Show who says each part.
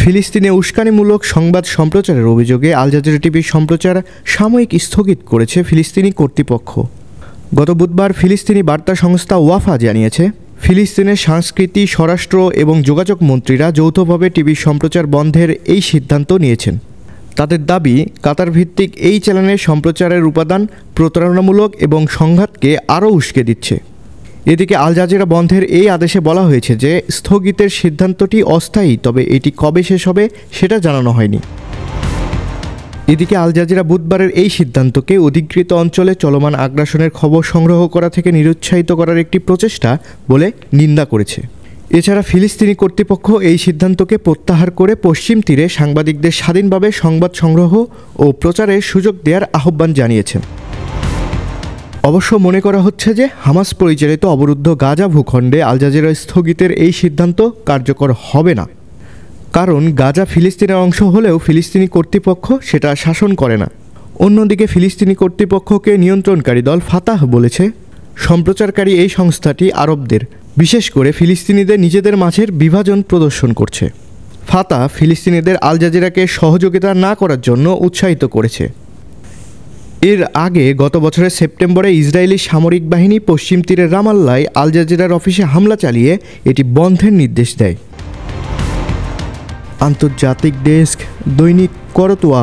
Speaker 1: ফিলিস্তিনে উস্কানিমূলক সংবাদ সম্প্রচারের অভিযোগে আল জাজিরা টিভির সম্প্রচার সাময়িক স্থগিত করেছে ফিলিস্তিনি কর্তৃপক্ষ। গত বুধবার ফিলিস্তিনি বার্তা সংস্থা ওয়াফা জানিয়েছে, ফিলিস্তিনের সংস্কৃতি, স্বরাষ্ট্র এবং যোগাযোগ মন্ত্রীরা যৌথভাবে টিভি সম্প্রচার বন্ধের এই সিদ্ধান্ত নিয়েছেন। তাদের দাবি, কাতার ভিত্তিক এই চ্যানেলের সম্প্রচারের উপাদান প্রতারণামূলক এবং সংঘাতকে আরও উস্কে দিচ্ছে। এদিকে আল জাজিরা বন্ধের এই আদেশে বলা হয়েছে যে স্থগিতের সিদ্ধান্তটি অস্থায়ী, তবে এটি কবে শেষ হবে সেটা জানানো হয়নি। এদিকে আল জাজিরা বুধবারের এই সিদ্ধান্তকে অধিকৃত অঞ্চলে চলমান আগ্রাসনের খবর সংগ্রহ করা থেকে নিরুৎসাহিত করার একটি প্রচেষ্টা বলে নিন্দা করেছে। এছাড়া ফিলিস্তিনি কর্তৃপক্ষ এই সিদ্ধান্তকে প্রত্যাহার করে পশ্চিম তীরে সাংবাদিকদের স্বাধীনভাবে সংবাদ সংগ্রহ ও প্রচারের সুযোগ দেওয়ার আহ্বান জানিয়েছেন। অবশ্য মনে করা হচ্ছে যে হামাস পরিচালিত অবরুদ্ধ গাজা ভূখণ্ডে আল জাজিরা স্থগিতের এই সিদ্ধান্ত কার্যকর হবে না, কারণ গাজা ফিলিস্তিনের অংশ হলেও ফিলিস্তিনি কর্তৃপক্ষ সেটা শাসন করে না। অন্যদিকে ফিলিস্তিনি কর্তৃপক্ষকে নিয়ন্ত্রণকারী দল ফাতাহ বলেছে, সম্প্রচারকারী এই সংস্থাটি আরবদের, বিশেষ করে ফিলিস্তিনিদের নিজেদের মাঝের বিভাজন প্রদর্শন করছে। ফাতাহ ফিলিস্তিনিদের আল জাজিরাকে সহযোগিতা না করার জন্য উৎসাহিত করেছে। এর আগে গত বছরের সেপ্টেম্বরে ইসরায়েলি সামরিক বাহিনী পশ্চিম তীরের রামাল্লায় আল জাজিরার অফিসে হামলা চালিয়ে এটি বন্ধের নির্দেশ দেয়। আন্তর্জাতিক ডেস্ক, দৈনিক করতোয়া।